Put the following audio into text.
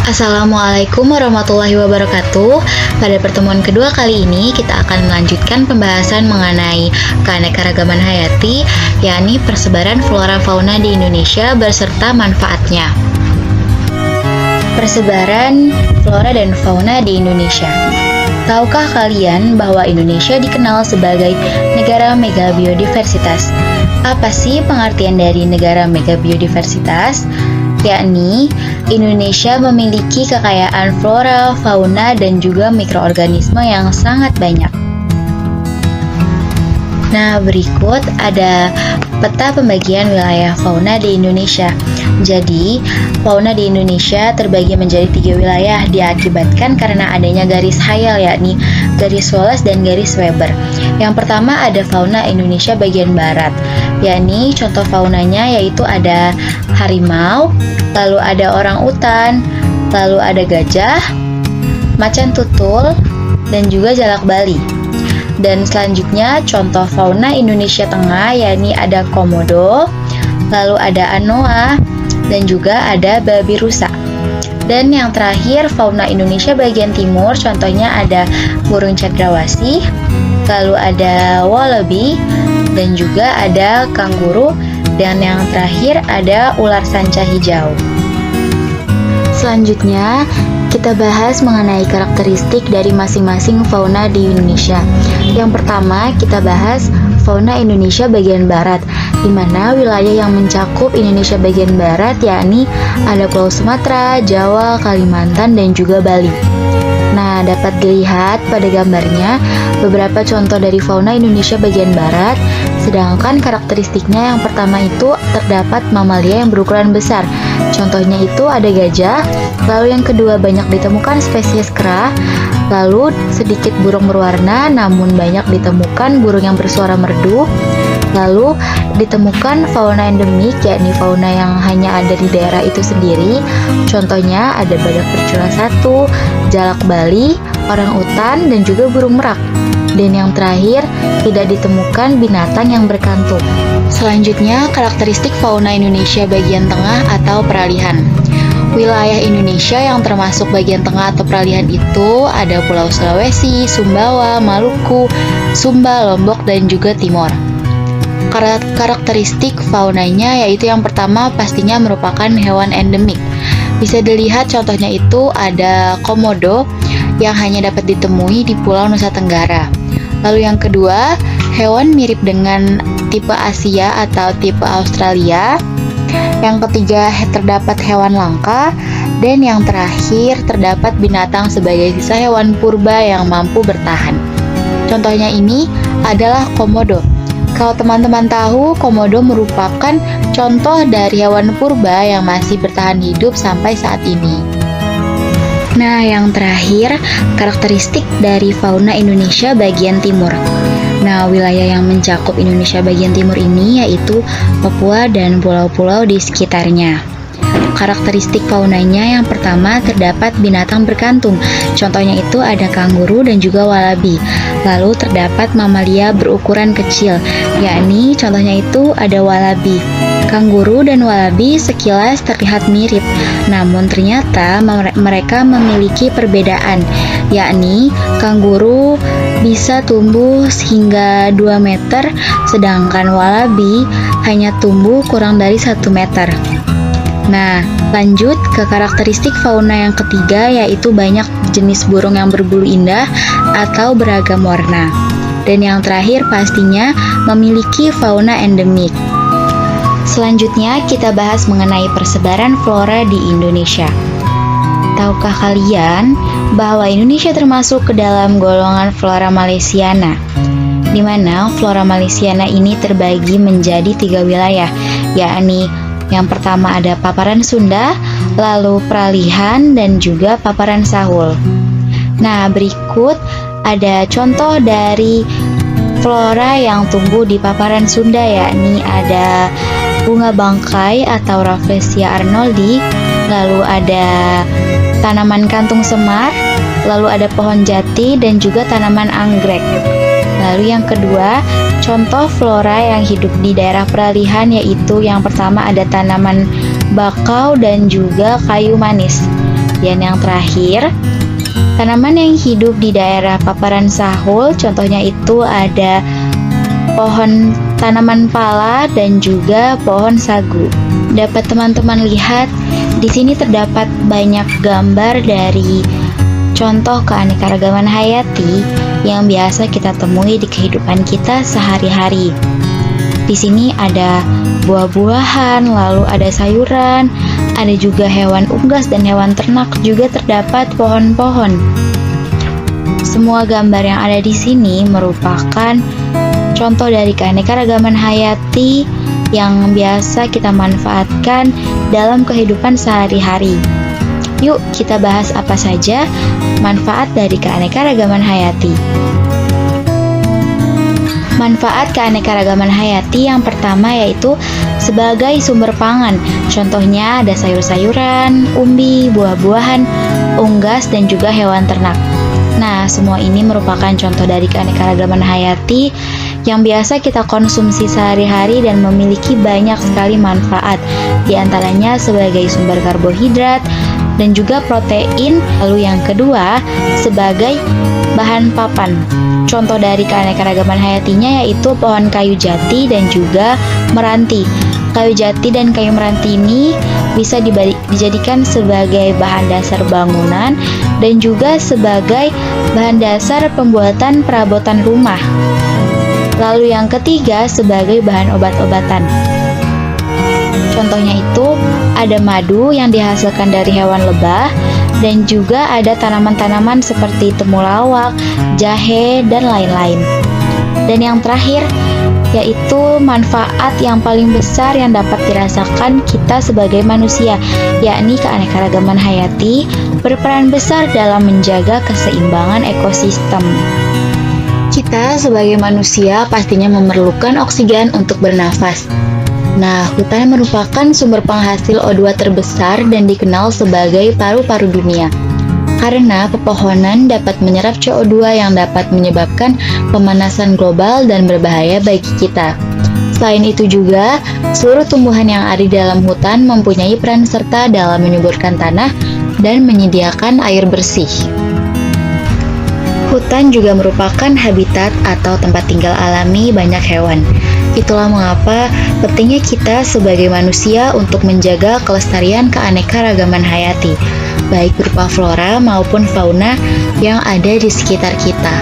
Assalamualaikum warahmatullahi wabarakatuh. Pada pertemuan kedua kali ini kita akan melanjutkan pembahasan mengenai keanekaragaman hayati, yakni persebaran flora fauna di Indonesia beserta manfaatnya. Persebaran flora dan fauna di Indonesia. Tahukah kalian bahwa Indonesia dikenal sebagai negara mega biodiversitas? Apa sih pengertian dari negara mega biodiversitas? Yakni Indonesia memiliki kekayaan flora, fauna, dan juga mikroorganisme yang sangat banyak. Nah, berikut ada peta pembagian wilayah fauna di Indonesia. Jadi, fauna di Indonesia terbagi menjadi 3 wilayah diakibatkan karena adanya garis hayal, yakni garis Wallace dan garis Weber. Yang pertama ada fauna Indonesia bagian barat, yakni contoh faunanya yaitu ada harimau, lalu ada orang utan, lalu ada gajah, macan tutul, dan juga jalak Bali. Dan selanjutnya contoh fauna Indonesia Tengah yakni ada komodo, lalu ada anoa, dan juga ada babi rusa. Dan yang terakhir fauna Indonesia bagian timur contohnya ada burung cendrawasih, lalu ada wallaby, dan juga ada kanguru, dan yang terakhir ada ular sanca hijau. Selanjutnya, kita bahas mengenai karakteristik dari masing-masing fauna di Indonesia. Yang pertama, kita bahas fauna Indonesia bagian barat, di mana wilayah yang mencakup Indonesia bagian barat yakni ada Pulau Sumatera, Jawa, Kalimantan, dan juga Bali. Nah, dapat dilihat pada gambarnya beberapa contoh dari fauna Indonesia bagian barat, sedangkan karakteristiknya yang pertama itu terdapat mamalia yang berukuran besar. Contohnya itu ada gajah, lalu yang kedua banyak ditemukan spesies kera, lalu sedikit burung berwarna namun banyak ditemukan burung yang bersuara merdu, lalu ditemukan fauna endemik yakni fauna yang hanya ada di daerah itu sendiri. Contohnya ada badak bercula 1, jalak Bali, orang utan, dan juga burung merak. Dan yang terakhir, tidak ditemukan binatang yang berkantung. Selanjutnya, karakteristik fauna Indonesia bagian tengah atau peralihan. Wilayah Indonesia yang termasuk bagian tengah atau peralihan itu ada Pulau Sulawesi, Sumbawa, Maluku, Sumba, Lombok, dan juga Timor. Karakteristik faunanya yaitu yang pertama pastinya merupakan hewan endemik. Bisa dilihat contohnya itu ada komodo yang hanya dapat ditemui di Pulau Nusa Tenggara. Lalu yang kedua, hewan mirip dengan tipe Asia atau tipe Australia. Yang ketiga, terdapat hewan langka. Dan yang terakhir, terdapat binatang sebagai sisa hewan purba yang mampu bertahan. Contohnya ini adalah komodo. Kalau teman-teman tahu, komodo merupakan contoh dari hewan purba yang masih bertahan hidup sampai saat ini. Nah, yang terakhir, karakteristik dari fauna Indonesia bagian timur. Nah, wilayah yang mencakup Indonesia bagian timur ini yaitu Papua dan pulau-pulau di sekitarnya. Karakteristik faunanya yang pertama terdapat binatang berkantung. Contohnya itu ada kanguru dan juga wallaby. Lalu terdapat mamalia berukuran kecil, yakni contohnya itu ada wallaby. Kanguru dan wallaby sekilas terlihat mirip, namun ternyata mereka memiliki perbedaan, yakni kanguru bisa tumbuh hingga 2 meter, sedangkan wallaby hanya tumbuh kurang dari 1 meter. Nah, lanjut ke karakteristik fauna yang ketiga yaitu banyak jenis burung yang berbulu indah atau beragam warna. Dan yang terakhir pastinya memiliki fauna endemik. Selanjutnya kita bahas mengenai persebaran flora di Indonesia. Tahukah kalian bahwa Indonesia termasuk ke dalam golongan flora Malaysiana, di mana flora Malaysiana ini terbagi menjadi 3 wilayah, yakni yang pertama ada paparan Sunda, lalu peralihan, dan juga paparan Sahul. Nah, berikut ada contoh dari flora yang tumbuh di paparan Sunda, yakni ada bunga bangkai atau Rafflesia arnoldi, lalu ada tanaman kantung semar, lalu ada pohon jati, dan juga tanaman anggrek. Lalu yang kedua, contoh flora yang hidup di daerah peralihan yaitu yang pertama ada tanaman bakau dan juga kayu manis. Dan yang terakhir, tanaman yang hidup di daerah paparan Sahul, contohnya itu ada pohon tanaman pala dan juga pohon sagu. Dapat teman-teman lihat, di sini terdapat banyak gambar dari contoh keanekaragaman hayati yang biasa kita temui di kehidupan kita sehari-hari. Di sini ada buah-buahan, lalu ada sayuran, ada juga hewan unggas dan hewan ternak, juga terdapat pohon-pohon. Semua gambar yang ada di sini merupakan contoh dari keanekaragaman hayati yang biasa kita manfaatkan dalam kehidupan sehari-hari. Yuk kita bahas apa saja manfaat dari keanekaragaman hayati. Manfaat keanekaragaman hayati yang pertama yaitu sebagai sumber pangan. Contohnya ada sayur-sayuran, umbi, buah-buahan, unggas, dan juga hewan ternak. Nah, semua ini merupakan contoh dari keanekaragaman hayati yang biasa kita konsumsi sehari-hari dan memiliki banyak sekali manfaat. Di antaranya sebagai sumber karbohidrat dan juga protein. Lalu yang kedua, sebagai bahan papan. Contoh dari keanekaragaman hayatinya yaitu pohon kayu jati dan juga meranti. Kayu jati dan kayu meranti ini bisa dijadikan sebagai bahan dasar bangunan dan juga sebagai bahan dasar pembuatan perabotan rumah. Lalu yang ketiga, sebagai bahan obat-obatan. Contohnya itu ada madu yang dihasilkan dari hewan lebah dan juga ada tanaman-tanaman seperti temulawak, jahe, dan lain-lain. Dan yang terakhir yaitu manfaat yang paling besar yang dapat dirasakan kita sebagai manusia, yakni keanekaragaman hayati berperan besar dalam menjaga keseimbangan ekosistem. Kita sebagai manusia pastinya memerlukan oksigen untuk bernafas. Nah, hutan merupakan sumber penghasil O2 terbesar dan dikenal sebagai paru-paru dunia. Karena pepohonan dapat menyerap CO2 yang dapat menyebabkan pemanasan global dan berbahaya bagi kita. Selain itu juga, seluruh tumbuhan yang ada di dalam hutan mempunyai peran serta dalam menyuburkan tanah dan menyediakan air bersih. Hutan juga merupakan habitat atau tempat tinggal alami banyak hewan. Itulah mengapa pentingnya kita sebagai manusia untuk menjaga kelestarian keanekaragaman hayati, baik berupa flora maupun fauna yang ada di sekitar kita.